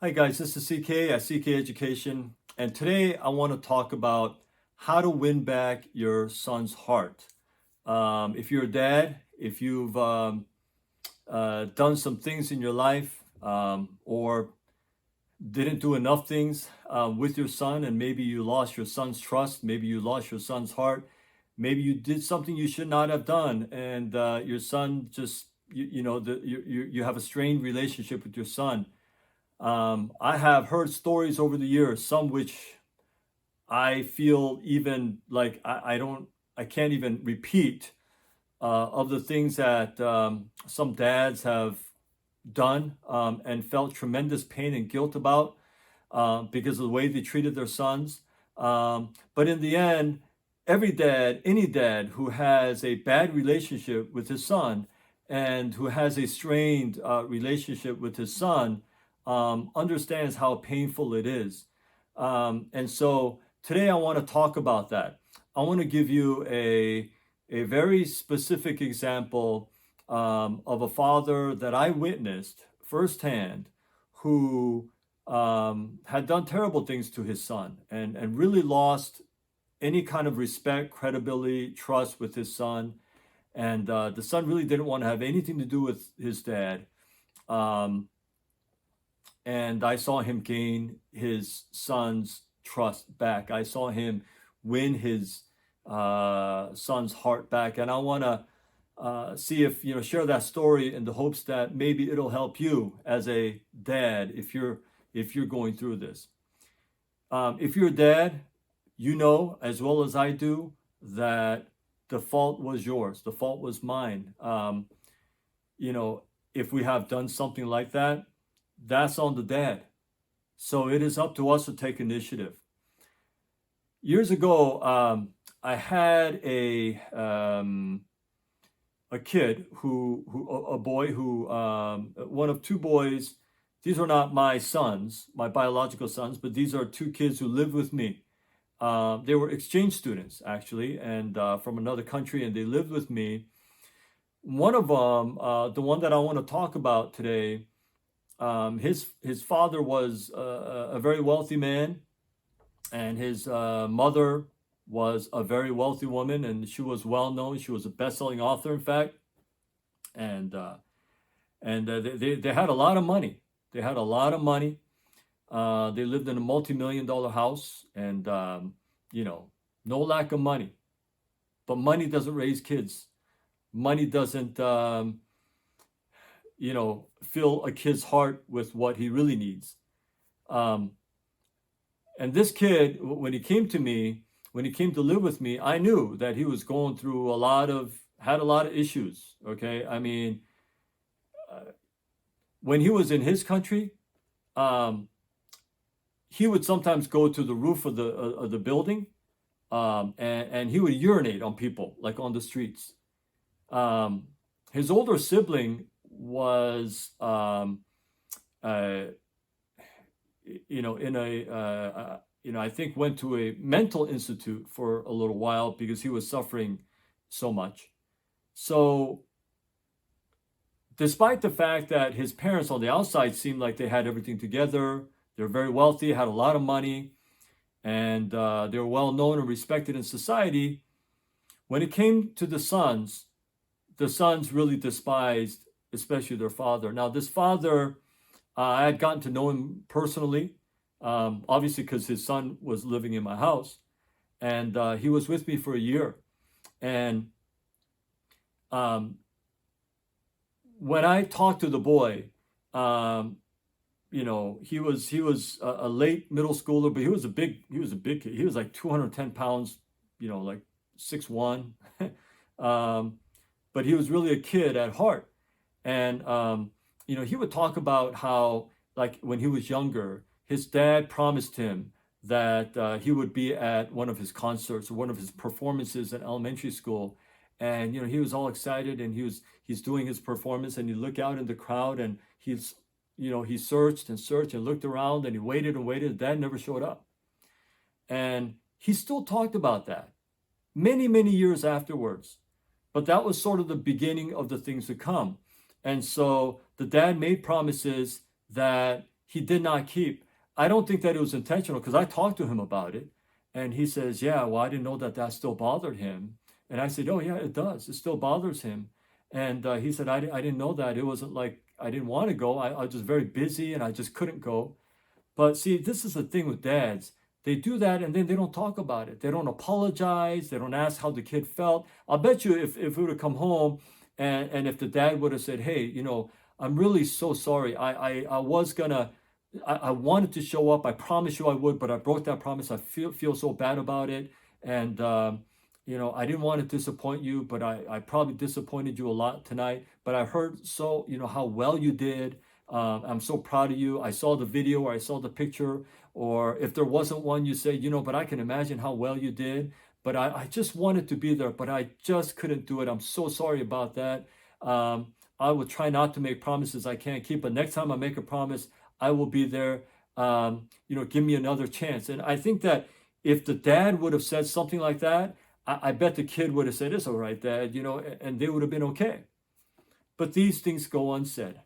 Hi guys, this is CK at CK Education, and today I want to talk about how to win back your son's heart. If you're a dad, if you've done some things in your life or didn't do enough things with your son, and maybe you lost your son's trust, maybe you lost your son's heart, maybe you did something you should not have done, and your son just you have a strained relationship with your son. I have heard stories over the years, some which I feel even like I can't even repeat of the things that some dads have done and felt tremendous pain and guilt about because of the way they treated their sons. But in the end, every dad, any dad who has a bad relationship with his son and who has a strained relationship with his son understands how painful it is. And so today I want to talk about that. I want to give you a very specific example of a father that I witnessed firsthand who had done terrible things to his son and really lost any kind of respect, credibility, trust with his son. And the son really didn't want to have anything to do with his dad. And I saw him gain his son's trust back. I saw him win his son's heart back. And I want to see if, share that story in the hopes that maybe it'll help you as a dad if you're going through this. If you're a dad, you know as well as I do that the fault was yours. The fault was mine. If we have done something like that, that's on the dad. So it is up to us to take initiative. Years ago, I had a kid a boy who, one of two boys. These are not my sons, my biological sons, but these are two kids who lived with me. They were exchange students actually, and from another country, and they lived with me. One of them, the one that I want to talk about today, his father was a very wealthy man, and his mother was a very wealthy woman, and she was well known. She was a best-selling author, in fact, and they had a lot of money. They had a lot of money. They lived in a multi-million-dollar house, and no lack of money. But money doesn't raise kids. Money doesn't fill a kid's heart with what he really needs. And this kid, when he came to live with me, I knew that he was going through had a lot of issues. Okay. I mean, when he was in his country, he would sometimes go to the roof of the building, and he would urinate on people, like on the streets. His older sibling was I think went to a mental institute for a little while because he was suffering so much. So despite the fact that his parents on the outside seemed like they had everything together, they're very wealthy, had a lot of money, and they were well known and respected in society, when it came to the sons really despised especially their father. Now, this father, I had gotten to know him personally, obviously because his son was living in my house, and he was with me for a year. And when I talked to the boy, he was a late middle schooler, but he was a big kid. He was like 210 pounds, like 6'1". But he was really a kid at heart. And, he would talk about how, like, when he was younger, his dad promised him that he would be at one of his concerts or one of his performances in elementary school. And, he was all excited, and he's doing his performance, and he looked out in the crowd, and he searched and searched and looked around, and he waited and waited. Dad never showed up. And he still talked about that many, many years afterwards. But that was sort of the beginning of the things to come. And so the dad made promises that he did not keep. I don't think that it was intentional because I talked to him about it. And he says, yeah, well, I didn't know that that still bothered him. And I said, oh, yeah, it does. It still bothers him. And he said, I didn't know that. It wasn't like I didn't want to go. I was just very busy and I just couldn't go. But see, this is the thing with dads. They do that and then they don't talk about it. They don't apologize. They don't ask how the kid felt. I'll bet you if we would have come home and if the dad would have said, hey, I'm really so sorry. I was gonna, I wanted to show up. I promised you I would, but I broke that promise. I feel so bad about it. And, I didn't want to disappoint you, but I probably disappointed you a lot tonight. But I heard how well you did. I'm so proud of you. I saw the video or I saw the picture, or if there wasn't one, you say, but I can imagine how well you did. But I just wanted to be there, but I just couldn't do it. I'm so sorry about that. I will try not to make promises I can't keep, but next time I make a promise, I will be there. Give me another chance. And I think that if the dad would have said something like that, I bet the kid would have said, it's all right, Dad, and they would have been okay. But these things go unsaid.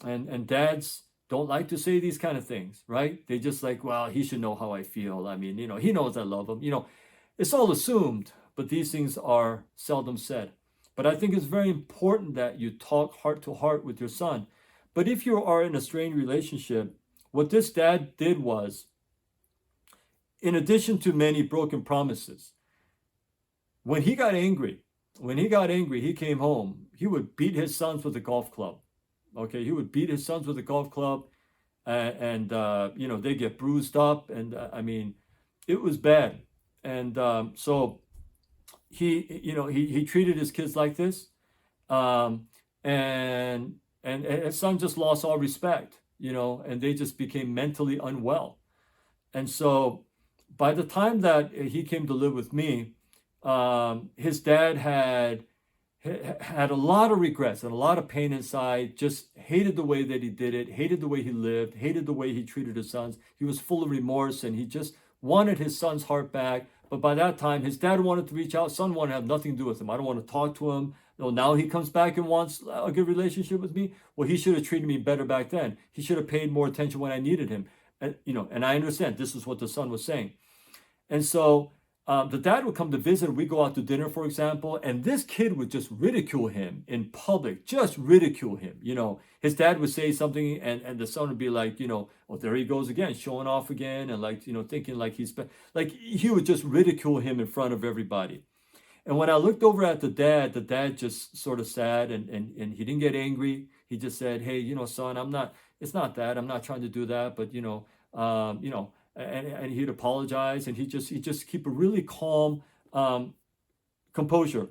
And dads don't like to say these kind of things, right? They just like, well, he should know how I feel. I mean, he knows I love him. It's all assumed, but these things are seldom said. But I think it's very important that you talk heart to heart with your son. But if you are in a strained relationship, what this dad did was, in addition to many broken promises, when he got angry, he came home, he would beat his sons with a golf club. Okay, he would beat his sons with a golf club, and they get bruised up, and it was bad. And so he treated his kids like this, and his son just lost all respect, and they just became mentally unwell. And so by the time that he came to live with me, his dad had a lot of regrets and a lot of pain inside, just hated the way that he did it, hated the way he lived, hated the way he treated his sons. He was full of remorse and he just wanted his son's heart back. But by that time, his dad wanted to reach out. Son wanted to have nothing to do with him. I don't want to talk to him. Now he comes back and wants a good relationship with me. Well, he should have treated me better back then. He should have paid more attention when I needed him. And I understand this is what the son was saying. And so the dad would come to visit. We go out to dinner, for example, and this kid would just ridicule him in public, just ridicule him. His dad would say something and the son would be like, well, there he goes again, showing off again. And like, thinking like he would just ridicule him in front of everybody. And when I looked over at the dad just sort of sat and he didn't get angry. He just said, hey, son, it's not that. I'm not trying to do that. But, and he'd apologize and he just keep a really calm composure.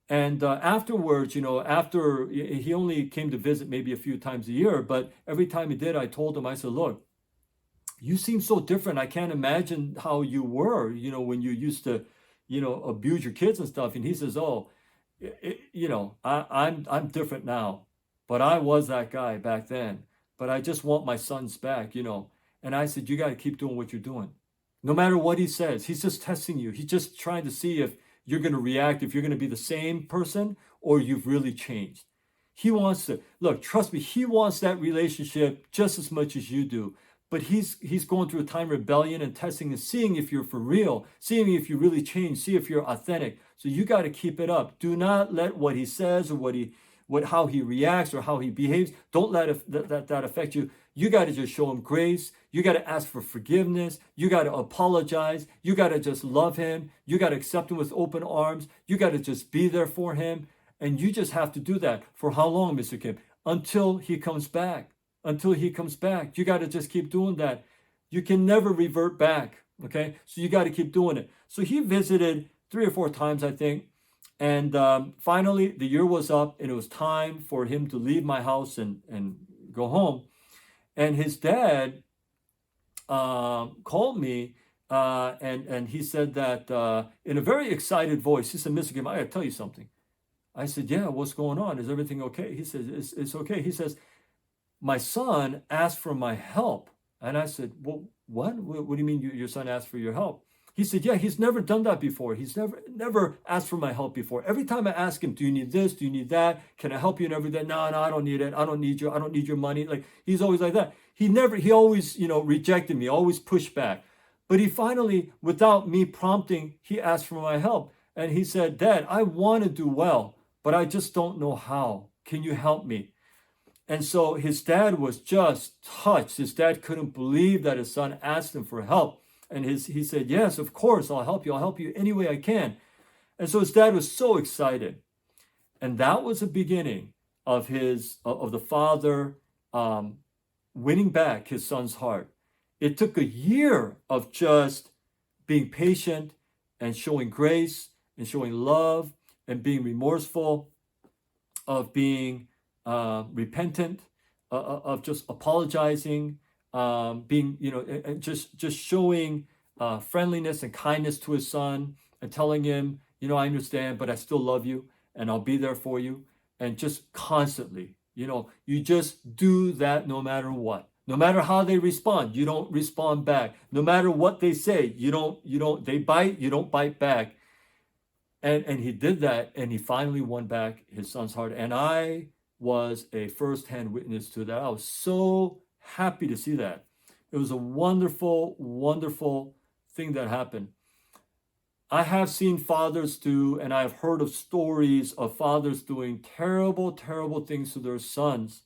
And afterwards, after he only came to visit maybe a few times a year, but every time he did, I told him, I said, look, you seem so different. I can't imagine how you were, when you used to, abuse your kids and stuff. And he says, oh, I'm different now, but I was that guy back then. But I just want my sons back, And I said, you got to keep doing what you're doing. No matter what he says, he's just testing you. He's just trying to see if you're going to react, if you're going to be the same person or you've really changed. He wants to, look, trust me, he wants that relationship just as much as you do. But he's going through a time of rebellion and testing and seeing if you're for real, seeing if you really change, see if you're authentic. So you got to keep it up. Do not let what he says or how he reacts or how he behaves, don't let that affect you. You got to just show him grace. You got to ask for forgiveness. You got to apologize. You got to just love him. You got to accept him with open arms. You got to just be there for him. And you just have to do that. For how long, Mr. Kim? Until he comes back. Until he comes back. You got to just keep doing that. You can never revert back. Okay? So you got to keep doing it. So he visited 3 or 4 times, I think. And finally, the year was up and it was time for him to leave my house and go home. And his dad called me and he said that in a very excited voice, he said, Mr. Kim, I got to tell you something. I said, yeah, what's going on? Is everything okay? He says, it's okay. He says, my son asked for my help. And I said, well, what? What do you mean your son asked for your help? He said, yeah, he's never done that before. He's never asked for my help before. Every time I ask him, do you need this? Do you need that? Can I help you and everything? No, I don't need it. I don't need you. I don't need your money. Like, he's always like that. he always, rejected me, always pushed back. But he finally, without me prompting, he asked for my help. And he said, Dad, I want to do well, but I just don't know how. Can you help me? And so his dad was just touched. His dad couldn't believe that his son asked him for help. And he said, yes, of course, I'll help you. I'll help you any way I can. And so his dad was so excited. And that was the beginning of the father winning back his son's heart. It took a year of just being patient and showing grace and showing love and being remorseful, of being repentant, of just apologizing, being, and just showing friendliness and kindness to his son, and telling him, I understand, but I still love you and I'll be there for you. And just constantly, you just do that no matter what. No matter how they respond, you don't respond back. No matter what they say, they bite, you don't bite back. And he did that, and he finally won back his son's heart. And I was a first-hand witness to that. I was so happy to see that. It was a wonderful, wonderful thing that happened. I have seen fathers do, and I've heard of stories of fathers doing terrible, terrible things to their sons.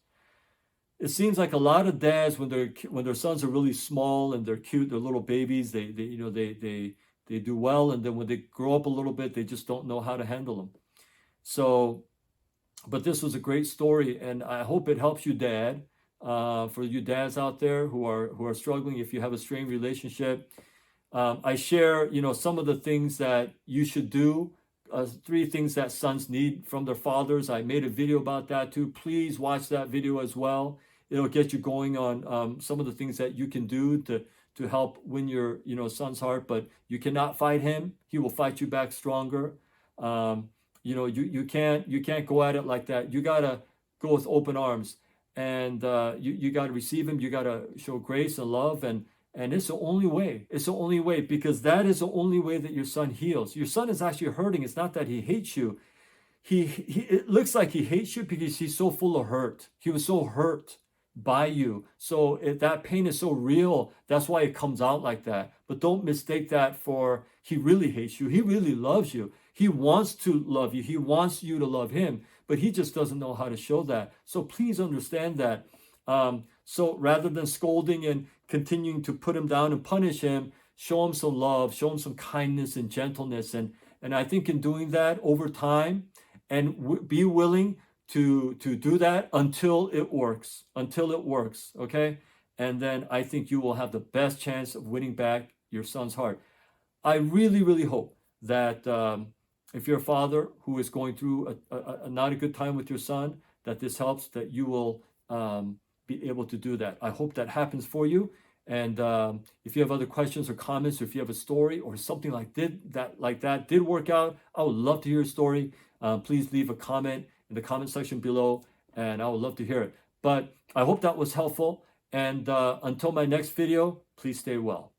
It seems like a lot of dads, when their sons are really small and they're cute, they're little babies, they do well, and then when they grow up a little bit, they just don't know how to handle them. So, but this was a great story, and I hope it helps you, Dad. For you dads out there who are struggling, if you have a strained relationship, I share, some of the things that you should do. 3 things that sons need from their fathers. I made a video about that too. Please watch that video as well. It'll get you going on some of the things that you can do to help win your son's heart. But you cannot fight him. He will fight you back stronger. You can't go at it like that. You gotta go with open arms, and you gotta receive him. You gotta show grace and love, and it's the only way. It's the only way, because that is the only way that your son heals. Your son is actually hurting. It's not that he hates you. It looks like he hates you because he's so full of hurt. He was so hurt by you. So that pain is so real. That's why it comes out like that. But don't mistake that for he really hates you. He really loves you. He wants to love you. He wants you to love him, but he just doesn't know how to show that. So please understand that. So rather than scolding and continuing to put him down and punish him, show him some love, show him some kindness and gentleness. And I think in doing that over time, and be willing to do that until it works, okay? And then I think you will have the best chance of winning back your son's heart. I really, really hope that if you're a father who is going through a not a good time with your son, that this helps, that you will be able to do that. I hope that happens for you. And if you have other questions or comments, or if you have a story or something like that did work out, I would love to hear a story. Please leave a comment in the comment section below, and I would love to hear it. But I hope that was helpful. And until my next video, please stay well.